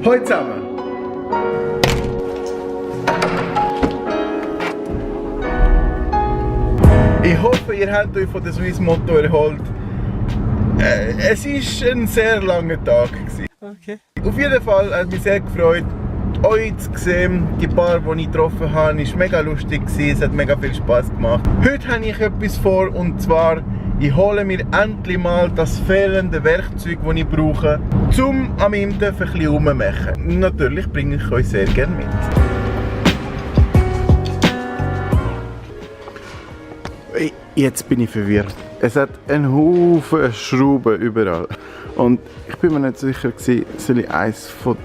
Hallo zusammen! Ich hoffe, ihr habt euch von der Swiss Moto erholt. Es war ein sehr langer Tag. Okay. Auf jeden Fall hat mich sehr gefreut, euch zu sehen. Die paar, die ich getroffen habe, war mega lustig. Es hat mega viel Spass gemacht. Heute habe ich etwas vor, und zwar, ich hole mir endlich mal das fehlende Werkzeug, das ich brauche, um an meinem Dörf ein bisschen rumzumachen. Natürlich bringe ich euch sehr gerne mit. Jetzt bin ich verwirrt. Es hat einen Haufen Schrauben überall. Und ich bin mir nicht sicher gewesen, soll ich eins von...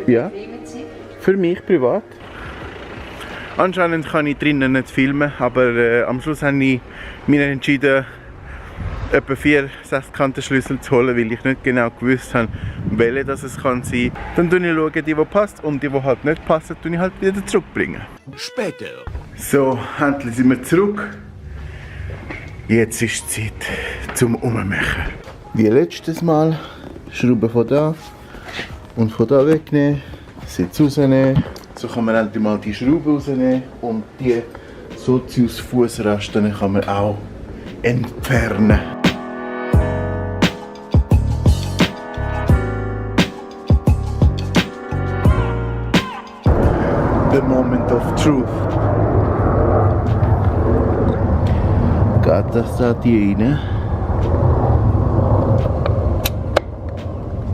Ja? Für mich privat. Anscheinend kann ich drinnen nicht filmen, aber am Schluss habe ich mich entschieden, etwa 4 Sechskantenschlüssel zu holen, weil ich nicht genau gewusst habe, welche das es kann sein. Dann schaue ich, die passt, und die halt nicht passen, tue ich halt wieder zurückbringen. Später. So, endlich sind wir zurück. Jetzt ist es Zeit zum Ummachen. Wie letztes Mal, Schrauben von da und von da wegnehmen, Sitz rausnehmen. So kann man endlich mal die Schrauben rausnehmen, und die Sozius-Fußrasten kann man auch entfernen. The moment of truth. Geht das da die rein?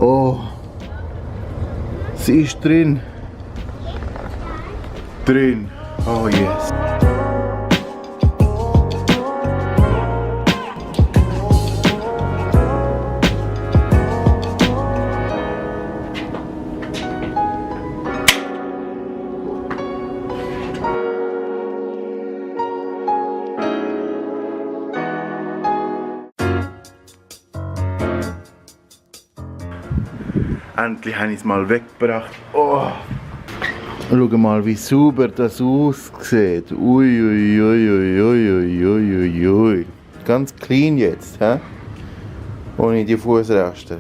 Oh, sie ist drin. Drin. Oh yes. Endlich habe ich es mal weggebracht. Oh. Schau mal, wie sauber das aussieht. Ui, ui, ui, ui, ui, ui, ui, ui. Ganz clean jetzt, hä? Ohne die Fußraster.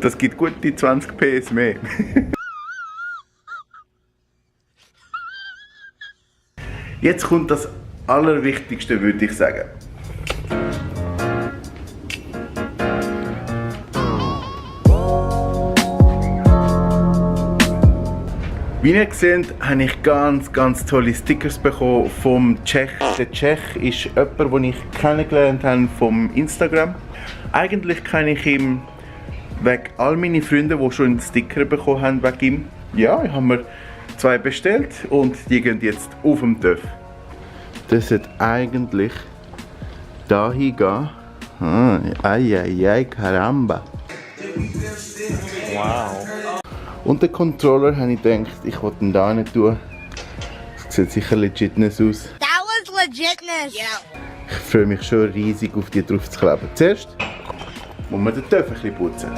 Das gibt gute 20 PS mehr. Jetzt kommt das Allerwichtigste, würde ich sagen. Wie ihr seht, habe ich ganz tolle Stickers bekommen vom Tschech. Der Tschech ist jemand, den ich kennengelernt habe vom Instagram. Eigentlich kenne ich ihn wegen all meinen Freunden, die schon einen Sticker bekommen haben wegen ihm. Ja, ich habe mir 2 bestellt, und die gehen jetzt auf dem Dörf. Das sollte eigentlich da hingehen. Ai, caramba. Wow. Und den Controller habe ich gedacht, ich wollte ihn da nicht tun. Das sieht sicher legitness aus. That was legitness. Yeah. Ich freue mich schon riesig, auf die drauf zu kleben. Zuerst muss man den Töpf ein bisschen putzen.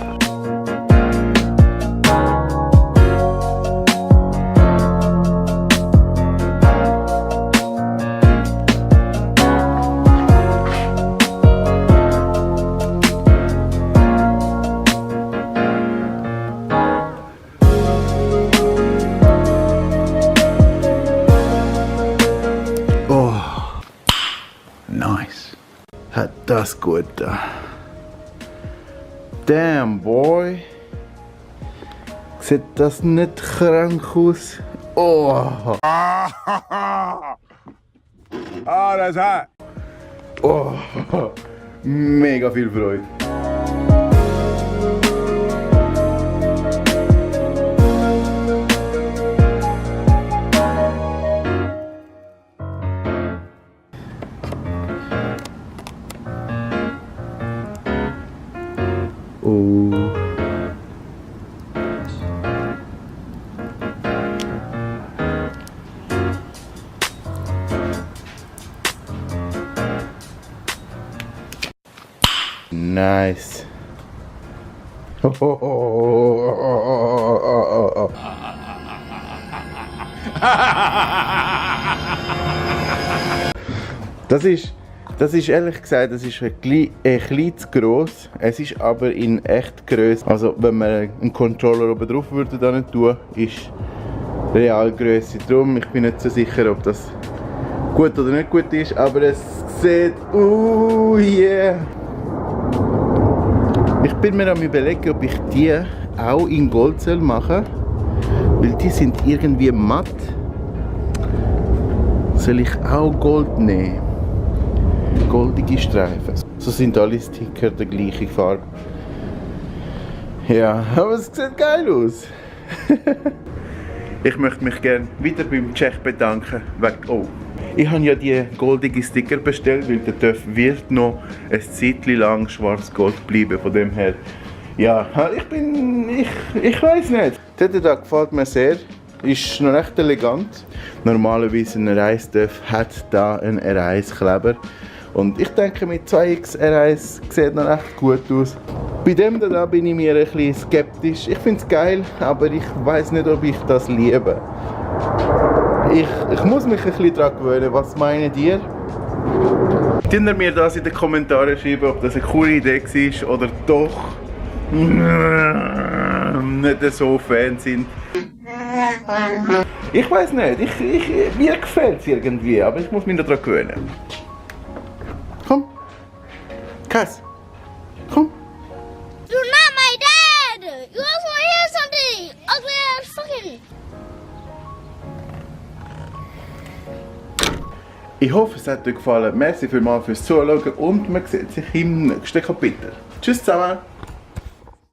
Nice. Hat das gut da. Damn, boy. Sieht das nicht krank aus? Oh. Das hat. Oh. Mega viel Freude. Oh. Nice. Das ist Das ist ehrlich gesagt, das ist ein bisschen zu gross. Es ist aber in echt Größe. Also wenn man einen Controller oben drauf würde da nicht tun, ist Realgröße. Darum, ich bin nicht so sicher, ob das gut oder nicht gut ist, aber es sieht, yeah. Ich bin mir am Überlegen, ob ich die auch in Gold machen soll, weil die sind irgendwie matt. Soll ich auch Gold nehmen? Goldige Streifen. So sind alle Sticker der gleichen Farbe. Ja, aber es sieht geil aus. Ich möchte mich gerne wieder beim Tschech bedanken. Ich habe ja die goldigen Sticker bestellt, weil der TÜV wird noch ein Zeitchen lang schwarz-gold bleiben. Von dem her, ja, ich weiß nicht. Der da gefällt mir sehr. Ist noch recht elegant. Normalerweise ein R1-TÜV hat da einen R1-Kleber. Und ich denke, mit 2X R1 sieht noch recht gut aus. Bei dem da bin ich mir ein bisschen skeptisch. Ich finde es geil, aber ich weiß nicht, ob ich das liebe. Ich muss mich ein bisschen daran gewöhnen. Was meinen ihr? Könnt ihr mir das in den Kommentaren schreiben, ob das eine coole Idee war oder doch nicht so Fan sind. Ich weiß nicht, mir gefällt es irgendwie, aber ich muss mich daran gewöhnen. Komm, Cass, komm. You're not my dad! You also want to hear something! Ugly ass fucking... Ich hoffe, es hat euch gefallen. Merci vielmals fürs Zuschauen und man sieht sich im nächsten Kapitel. Tschüss zusammen!